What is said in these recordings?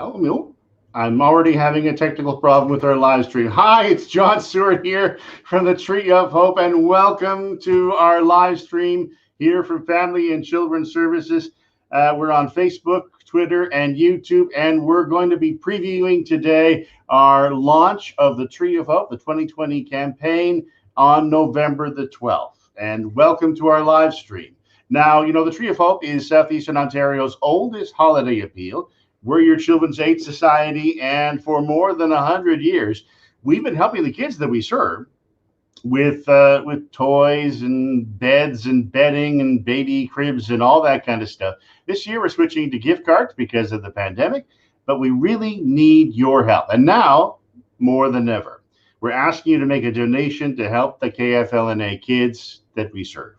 Well, no, I'm already having a technical problem with our live stream. Hi, it's John Stewart here from the Tree of Hope, and welcome to our live stream here from Family and Children's Services. We're on Facebook, Twitter, and YouTube, and we're going to be previewing today our launch of the Tree of Hope, the 2020 campaign, on November the 12th. And welcome to our live stream. Now, you know, the Tree of Hope is Southeastern Ontario's oldest holiday appeal. We're your children's aid society, and for more than 100 years, we've been helping the kids that we serve with toys and beds and bedding and baby cribs and all that kind of stuff. This year, we're switching to gift cards because of the pandemic, but we really need your help. And now, more than ever, we're asking you to make a donation to help the KFL&A kids that we serve.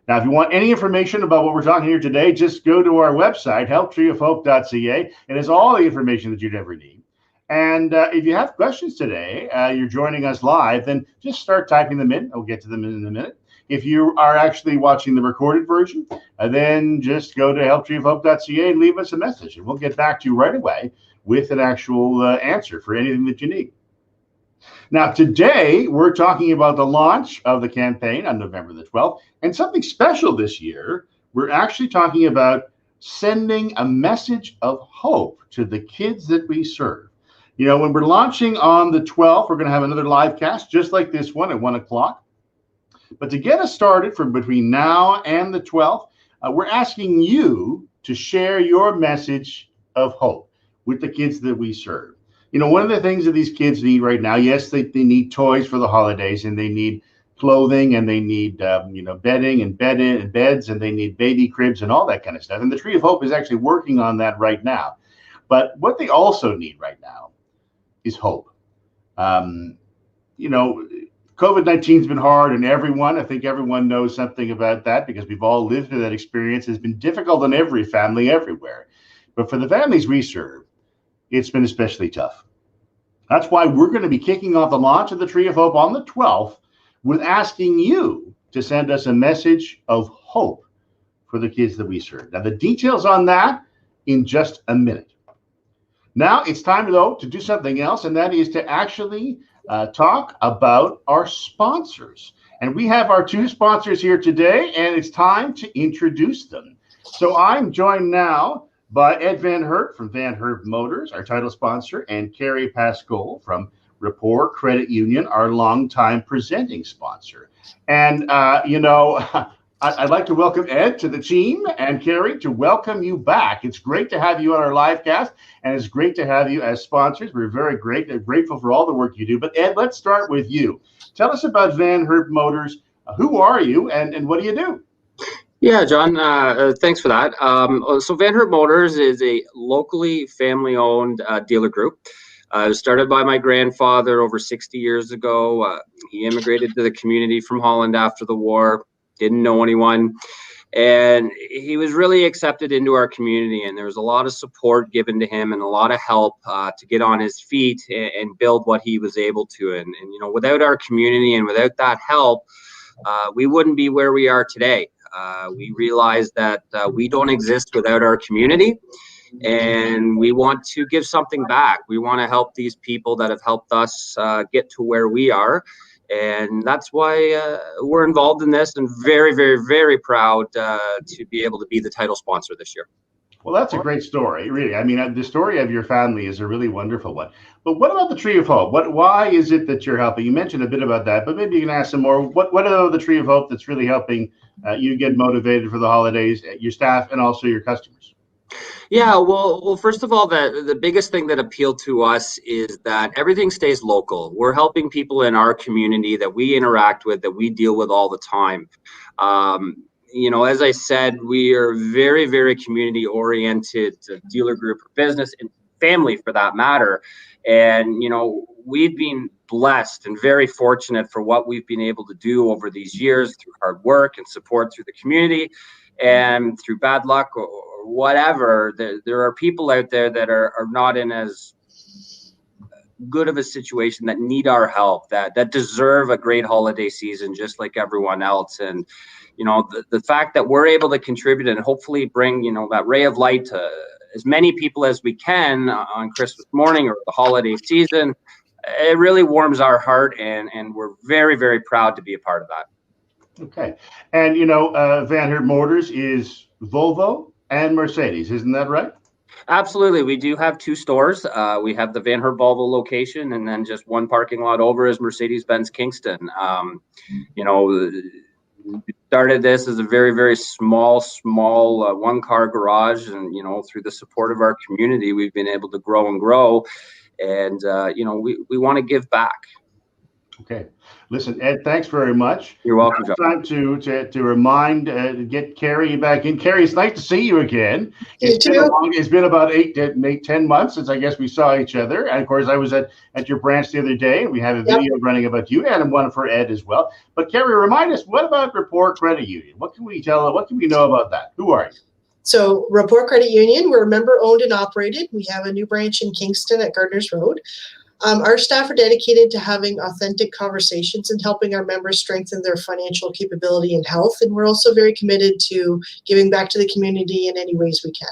Now, if you want any information about what we're talking here today, just go to our website, helptreeofhope.ca. It has all the information that you'd ever need. And if you have questions today, you're joining us live, then just start typing them in. I'll get to them in a minute. If you are actually watching the recorded version, then just go to helptreeofhope.ca and leave us a message, and we'll get back to you right away with an actual answer for anything that you need. Now, today, we're talking about the launch of the campaign on November the 12th, and something special this year. We're actually talking about sending a message of hope to the kids that we serve. You know, when we're launching on the 12th, we're going to have another live cast just like this one at 1 o'clock. But to get us started from between now and the 12th, we're asking you to share your message of hope with the kids that we serve. You know, one of the things that these kids need right now, yes, they need toys for the holidays, and they need clothing, and they need, bedding and beds, and they need baby cribs and all that kind of stuff. And the Tree of Hope is actually working on that right now. But what they also need right now is hope. COVID-19 has been hard on everyone. I think everyone knows something about that because we've all lived through that experience. It's been difficult on every family everywhere. But for the families we serve, it's been especially tough. That's why we're going to be kicking off the launch of the Tree of Hope on the 12th with asking you to send us a message of hope for the kids that we serve. Now, the details on that in just a minute. Now, it's time, though, to do something else, and that is to actually talk about our sponsors. And we have our two sponsors here today, and it's time to introduce them. So I'm joined now by Ed Van Herp from Van Herp Motors, our title sponsor, and Carrie Pascoal from Rapport Credit Union, our longtime presenting sponsor. And, I'd like to welcome Ed to the team, and Carrie, to welcome you back. It's great to have you on our live cast, and it's great to have you as sponsors. We're very grateful for all the work you do. But Ed, let's start with you. Tell us about Van Herp Motors. Who are you, and what do you do? Yeah, John, thanks for that. So Van Herp Motors is a locally family-owned dealer group. It was started by my grandfather over 60 years ago. He immigrated to the community from Holland after the war, didn't know anyone, and he was really accepted into our community, and there was a lot of support given to him and a lot of help to get on his feet and build what he was able to. And without our community and without that help, we wouldn't be where we are today. We realize that we don't exist without our community, and we want to give something back. We want to help these people that have helped us get to where we are, and that's why we're involved in this, and very, very, very proud to be able to be the title sponsor this year. Well, that's a great story, really. I mean, the story of your family is a really wonderful one. But what about the Tree of Hope? Why is it that you're helping? You mentioned a bit about that, but maybe you can ask some more. What are the Tree of Hope that's really helping you get motivated for the holidays, your staff, and also your customers? Yeah, well, first of all, the biggest thing that appealed to us is that everything stays local. We're helping people in our community that we interact with, that we deal with all the time. As I said, we are very, very community-oriented dealer group or business and family for that matter. And, we've been blessed and very fortunate for what we've been able to do over these years through hard work and support through the community and through bad luck or whatever. There are people out there that are not in as good of a situation that need our help, that deserve a great holiday season just like everyone else. And the fact that we're able to contribute and hopefully bring that ray of light to as many people as we can on Christmas morning or the holiday season. It really warms our heart, and we're very, very proud to be a part of that. Okay. And, Vanherb Motors is Volvo and Mercedes, isn't that right? Absolutely. We do have 2 stores. We have the Vanherb Volvo location, and then just one parking lot over is Mercedes-Benz Kingston. We started this as a very, very small one-car garage, and through the support of our community, we've been able to grow and grow, and we want to give back. Okay. Listen, Ed, thanks very much. You're welcome, John. Time to remind, get Carrie back in. Carrie, it's nice to see you again. It's been about 10 months since I guess we saw each other. And of course, I was at your branch the other day, and we had a video running about you and one for Ed as well. But Carrie, remind us, what about Rapport Credit Union? What can we know about that? Who are you? So Rapport Credit Union, we're member owned and operated. We have a new branch in Kingston at Gardner's Road. Our staff are dedicated to having authentic conversations and helping our members strengthen their financial capability and health. And we're also very committed to giving back to the community in any ways we can.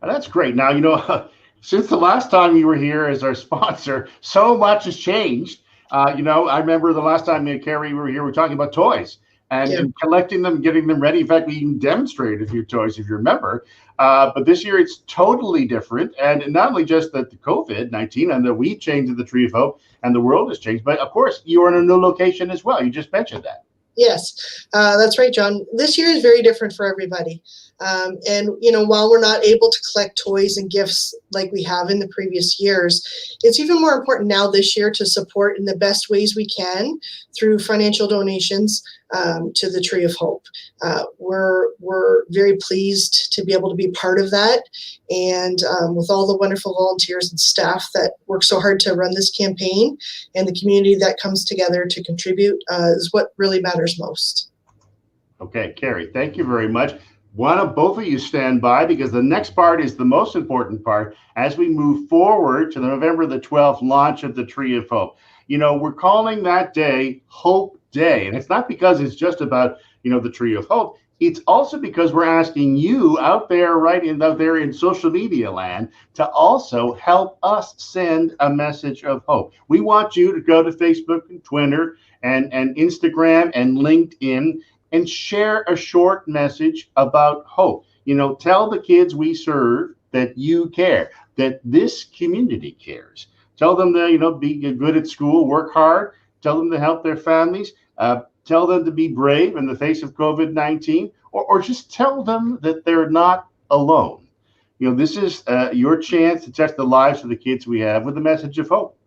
That's great. Now, since the last time you were here as our sponsor, so much has changed. I remember the last time me and Carrie were here, we were talking about toys and collecting them, getting them ready. In fact, we even demonstrated a few toys, if you remember. But this year it's totally different. And not only just that the COVID-19 and that we changed the Tree of Hope and the world has changed, but of course you are in a new location as well. You just mentioned that. Yes, that's right, John. This year is very different for everybody. And, while we're not able to collect toys and gifts like we have in the previous years, it's even more important now this year to support in the best ways we can through financial donations to the Tree of Hope. We're very pleased to be able to be part of that. And with all the wonderful volunteers and staff that work so hard to run this campaign, and the community that comes together to contribute is what really matters most. Okay, Carrie, thank you very much. Why don't both of you stand by, because the next part is the most important part as we move forward to the November the 12th launch of the Tree of Hope. We're calling that day Hope Day, and it's not because it's just about, the Tree of Hope. It's also because we're asking you out there in social media land to also help us send a message of hope. We want you to go to Facebook and Twitter and Instagram and LinkedIn and share a short message about hope. Tell the kids we serve that you care, that this community cares. Tell them to, be good at school, work hard. Tell them to help their families. Tell them to be brave in the face of COVID-19, or just tell them that they're not alone. This is your chance to touch the lives of the kids we have with a message of hope.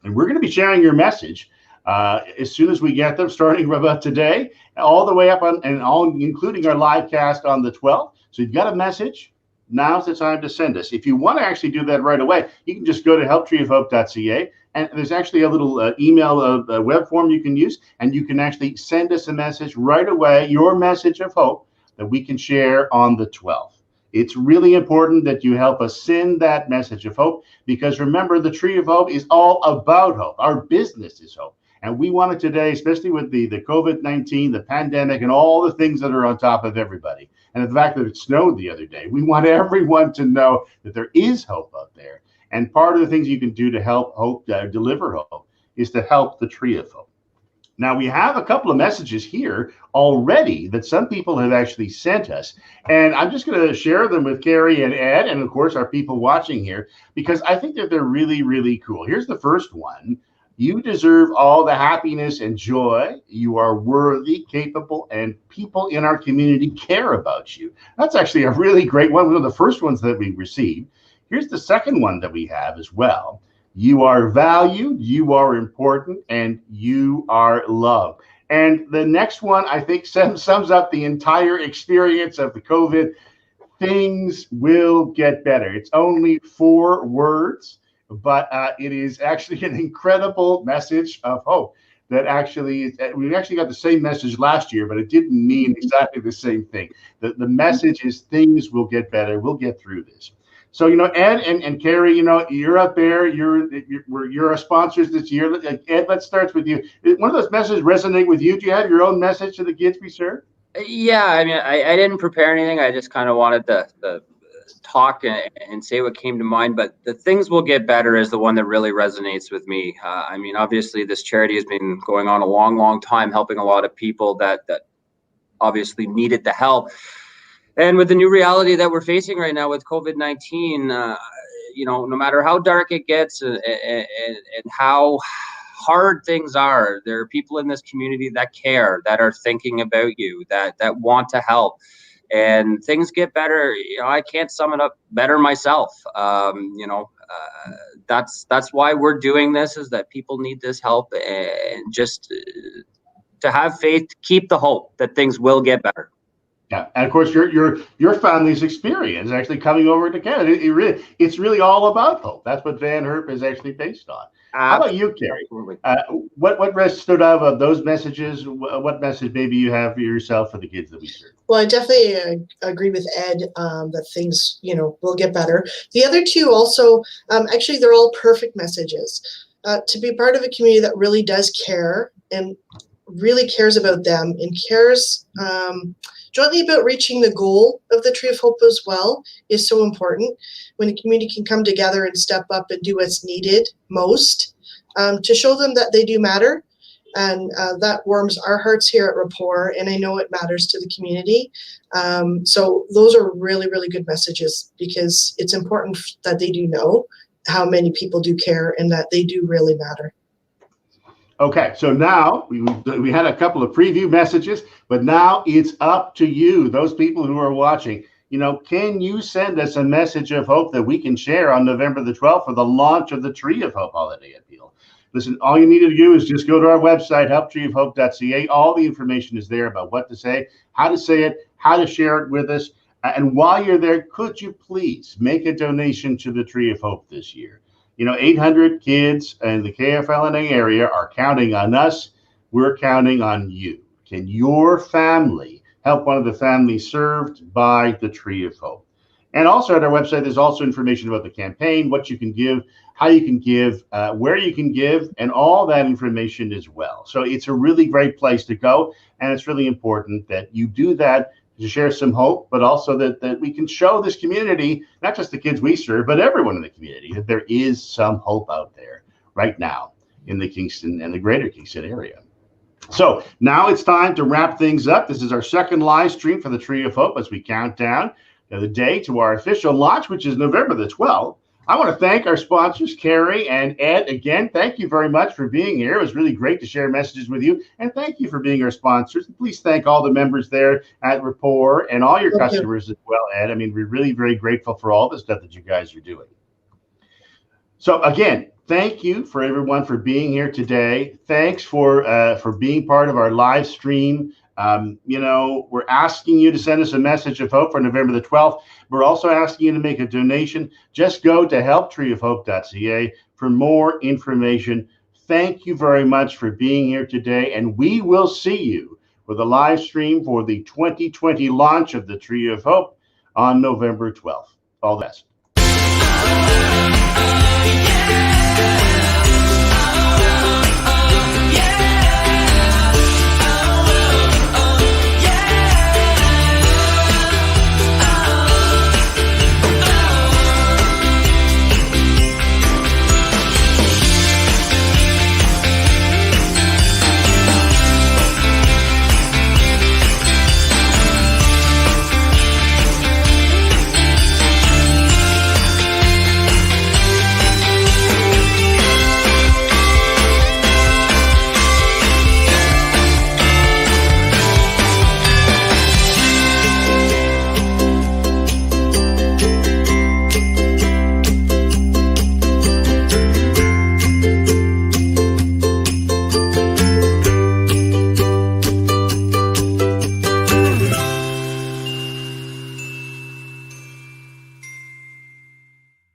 And we're going to be sharing your message as soon as we get them, starting about today, all the way up including our live cast on the 12th. So you've got a message. Now's the time to send us. If you want to actually do that right away, you can just go to helptreeofhope.ca, and there's actually a little email web form you can use, and you can actually send us a message right away, your message of hope that we can share on the 12th. It's really important that you help us send that message of hope, because remember, the Tree of Hope is all about hope. Our business is hope. And we want it today, especially with the COVID-19, the pandemic, and all the things that are on top of everybody. And the fact that it snowed the other day, we want everyone to know that there is hope out there. And part of the things you can do to help hope, deliver hope, is to help the Tree of Hope. Now, we have a couple of messages here already that some people have actually sent us. And I'm just going to share them with Carrie and Ed, and of course, our people watching here, because I think that they're really, really cool. Here's the first one. You deserve all the happiness and joy. You are worthy, capable, and people in our community care about you. That's actually a really great one. One of the first ones that we received. Here's the second one that we have as well. You are valued, you are important, and you are loved. And the next one, I think, sums up the entire experience of the COVID. Things will get better. It's only 4 words. But it is actually an incredible message of hope that we actually got the same message last year, but it didn't mean exactly the same thing. The message is things will get better. We'll get through this. So, Ed and Carrie, you're up there. You're our sponsors this year. Ed, let's start with you. One of those messages resonate with you? Do you have your own message to the kids we serve? Yeah, I mean, I didn't prepare anything. I just kind of wanted to talk and say what came to mind, but the things will get better is the one that really resonates with me. I mean, obviously, this charity has been going on a long, long time, helping a lot of people that obviously needed the help. And with the new reality that we're facing right now with COVID-19, no matter how dark it gets and how hard things are, there are people in this community that care, that are thinking about you, that want to help. And things get better. I can't sum it up better myself. That's why we're doing this, is that people need this help, and just to have faith, keep the hope that things will get better. Yeah, and of course, your family's experience actually coming over to Canada, it's really all about hope. That's what Van Herp is actually based on. How about you, Carrie? What stood out of those messages? What message maybe you have for yourself for the kids that we serve? Well, I definitely agree with Ed that things, will get better. The other two also, actually, they're all perfect messages. To be part of a community that really does care and really cares about them and cares jointly about reaching the goal of the Tree of Hope as well is so important. When a community can come together and step up and do what's needed most to show them that they do matter. And that warms our hearts here at Rapport, and I know it matters to the community. So those are really, really good messages, because it's important that they do know how many people do care and that they do really matter. Okay, so now we had a couple of preview messages, but now it's up to you, those people who are watching. Can you send us a message of hope that we can share on November the 12th for the launch of the Tree of Hope holiday appeal? Listen, all you need to do is just go to our website, helptreeofhope.ca. All the information is there about what to say, how to say it, how to share it with us. And while you're there, could you please make a donation to the Tree of Hope this year? 800 kids in the KFL&A area are counting on us. We're counting on you. Can your family help one of the families served by the Tree of Hope? And also at our website, there's also information about the campaign, what you can give, how you can give, where you can give, and all that information as well. So it's a really great place to go. And it's really important that you do that to share some hope, but also that we can show this community, not just the kids we serve, but everyone in the community, that there is some hope out there right now in the Kingston and the greater Kingston area. So now it's time to wrap things up. This is our second live stream for the Tree of Hope as we count down the day to our official launch, which is November the 12th. I want to thank our sponsors, Carrie and Ed. Again, thank you very much for being here. It was really great to share messages with you. And thank you for being our sponsors. Please thank all the members there at Rapport and all your customers as well, Ed. I mean, we're really very grateful for all the stuff that you guys are doing. So again, thank you for everyone for being here today. Thanks for being part of our live stream. We're asking you to send us a message of hope for November the 12th. We're also asking you to make a donation. Just go to helptreeofhope.ca for more information. Thank you very much for being here today, and we will see you with a live stream for the 2020 launch of the Tree of Hope on November 12th. All the best.